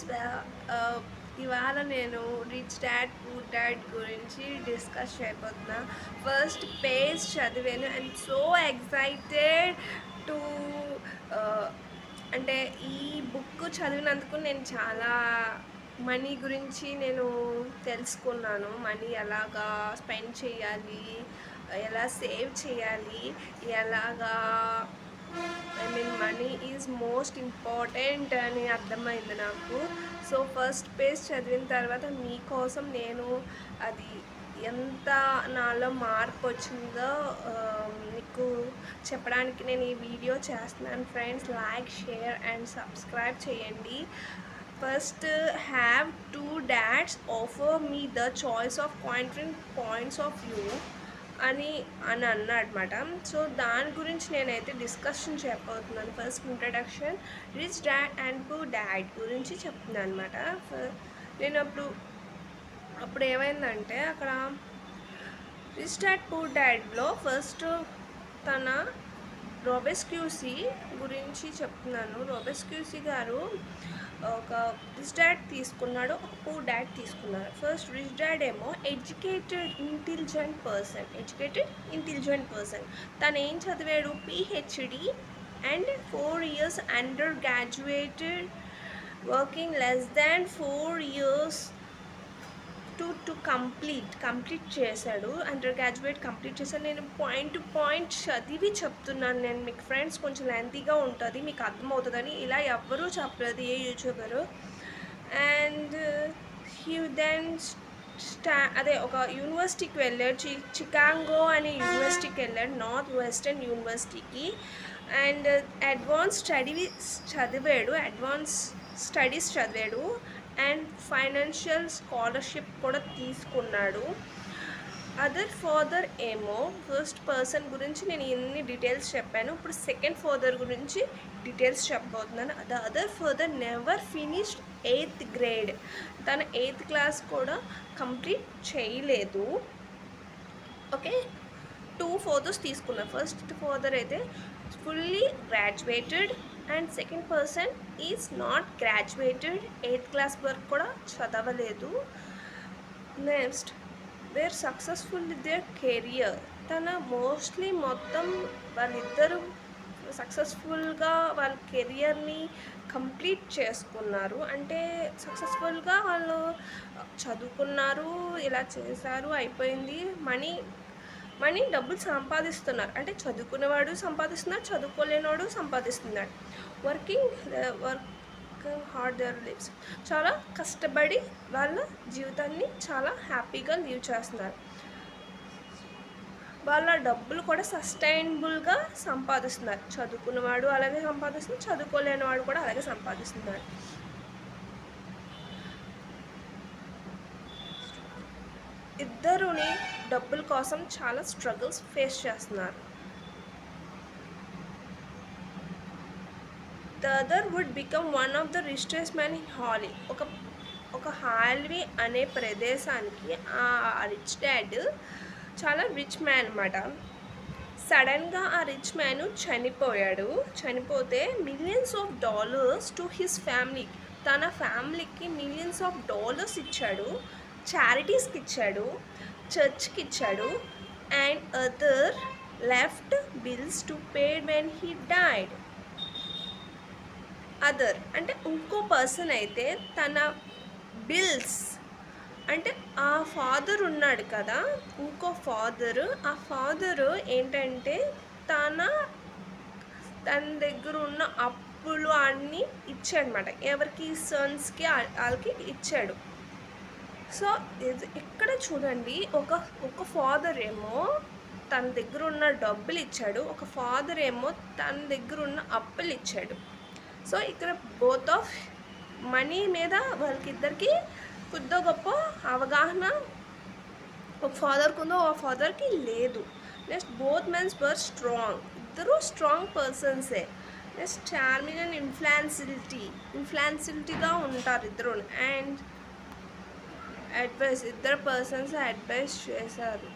Friends, ఇవాళ నేను rich dad poor dad గురించి డిస్కస్ చేయబోతున్నా. ఫస్ట్ పేజ్ చదివాను అండ్ సో ఎక్సైటెడ్ టు అంటే ఈ బుక్ చదివినందుకు నేను చాలా మనీ గురించి నేను తెలుసుకున్నాను. మనీ ఎలాగా స్పెండ్ చేయాలి, ఎలా సేవ్ చేయాలి, ఎలాగా మనీ ఈజ్ మోస్ట్ ఇంపార్టెంట్ అని అర్థమైంది నాకు. సో ఫస్ట్ పేజ్ చదివిన తర్వాత మీకోసం నేను అది ఎంత నాలో మార్పు వచ్చిందో మీకు చెప్పడానికి నేను ఈ వీడియో చేస్తున్నాను. Friends, like, share and subscribe చేయండి. First, have two dads offer me the choice of contrasting points of view అని అన్నమాట. సో దాని గురించి నేనైతే డిస్కషన్ చెప్పబోతున్నాను. First introduction, rich dad and poor dad గురించి చెప్తున్నాను అనమాట. నేను అప్పుడు ఏమైందంటే అక్కడ rich dad poor dad first తన రోబెస్క్యూసీ గురించి చెప్తున్నాను. రోబెస్క్యూసీ గారు ఒక రిచ్ డాడ్ తీసుకున్నాడు, ఒక పూర్ డాడ్ తీసుకున్నాడు. ఫస్ట్ రిచ్ డాడ్ ఏమో ఎడ్యుకేటెడ్ ఇంటెలిజెంట్ పర్సన్. తను ఏం చదివాడు? PhD and 4 years under graduated, working less than 4 years to complete చేశాడు. అండర్ గ్రాడ్యుయేట్ కంప్లీట్ చేశాడు. నేను పాయింట్ టు పాయింట్ చదివి చెప్తున్నాను. నేను మీకు ఫ్రెండ్స్ కొంచెం లెంతీగా ఉంటుంది, మీకు అర్థమవుతుందని. ఇలా ఎవ్వరూ చెప్పలేదు, ఏ యూట్యూబరు. అండ్ హీ దెన్ అదే ఒక యూనివర్సిటీకి వెళ్ళాడు, చికాగో అనే యూనివర్సిటీకి వెళ్ళాడు, నార్త్ వెస్టర్న్ యూనివర్సిటీకి. అండ్ అడ్వాన్స్ స్టడీస్ చదివాడు అండ్ ఫైనాన్షియల్ స్కాలర్షిప్ కూడా తీసుకున్నాడు. అదర్ ఫాదర్ ఏమో, ఫస్ట్ పర్సన్ గురించి నేను ఇన్ని డీటెయిల్స్ చెప్పాను. ఇప్పుడు సెకండ్ ఫాదర్ గురించి డీటెయిల్స్ చెప్పబోతున్నాను. The other father never finished 8th grade. తన 8th class కూడా కంప్లీట్ చేయలేదు. ఓకే, 2 fathers తీసుకున్నా. ఫస్ట్ ఫాదర్ అయితే fully graduated and second person is not graduated, 8th class వరకు కూడా చదవలేదు. Next, they're successful with their career. తన మోస్ట్లీ మొత్తం వాళ్ళిద్దరూ సక్సెస్ఫుల్గా వాళ్ళ కెరియర్ని కంప్లీట్ చేసుకున్నారు. అంటే సక్సెస్ఫుల్గా వాళ్ళు చదువుకున్నారు, ఇలా చేశారు, అయిపోయింది. మనీ డబ్బులు సంపాదిస్తున్నారు. అంటే చదువుకునేవాడు సంపాదిస్తున్నాడు, చదువుకోలేనివాడు సంపాదిస్తున్నాడు. Working hard their lives. చాలా కష్టపడి వాళ్ళ జీవితాన్ని చాలా హ్యాపీగా లీవ్ చేస్తున్నారు. వాళ్ళ డబ్బులు కూడా సస్టైనబుల్గా సంపాదిస్తున్నారు. చదువుకున్నవాడు అలాగే సంపాదిస్తున్నాడు, చదువుకోలేనివాడు కూడా అలాగే సంపాదిస్తున్నాడు. ఇద్దరుని డబ్బుల కోసం చాలా స్ట్రగుల్స్ ఫేస్ చేస్తున్నారు. The other would become one of the richest man in Hawaii. ఒక హాల్వీ అనే ప్రదేశానికి ఆ రిచ్ డాడ్ చాలా రిచ్ మ్యాన్ అన్నమాట. సడన్గా ఆ రిచ్ మ్యాన్ చనిపోతే $millions టు హిస్ ఫ్యామిలీ. తన ఫ్యామిలీకి $millions ఇచ్చాడు, చారిటీస్కి ఇచ్చాడు, చర్చ్కి ఇచ్చాడు. And other left bills to paid when he died. Other అంటే ఇంకో పర్సన్ అయితే తన బిల్స్, అంటే ఆ ఫాదర్ ఉన్నాడు కదా, ఇంకో ఆ ఫాదరు ఏంటంటే తన దగ్గర ఉన్న అప్పులు అన్నీ ఇచ్చాడనమాట. ఎవరికి? సన్స్కి, వాళ్ళకి ఇచ్చాడు. సో ఇక్కడ చూడండి, ఒక ఫాదర్ ఏమో తన దగ్గర ఉన్న డబ్బులు ఇచ్చాడు, ఒక ఫాదర్ ఏమో తన దగ్గర ఉన్న అప్పులు ఇచ్చాడు. సో ఇక్కడ బోత్ ఆఫ్ మనీ మీద వాళ్ళకిద్దరికి కొద్దో గొప్ప అవగాహన ఒక ఫాదర్కి ఉందో ఆ ఫాదర్కి లేదు. నెక్స్ట్, బోత్ మెన్స్ వర్ స్ట్రాంగ్. ఇద్దరు స్ట్రాంగ్ పర్సన్సే. నెక్స్ట్, చార్మింగ్ అండ్ ఇన్ఫ్లాన్సిలిటీగా ఉంటారు ఇద్దరు. అండ్ ఇద్దరు పర్సన్స్ అడ్వైస్ చేశారు.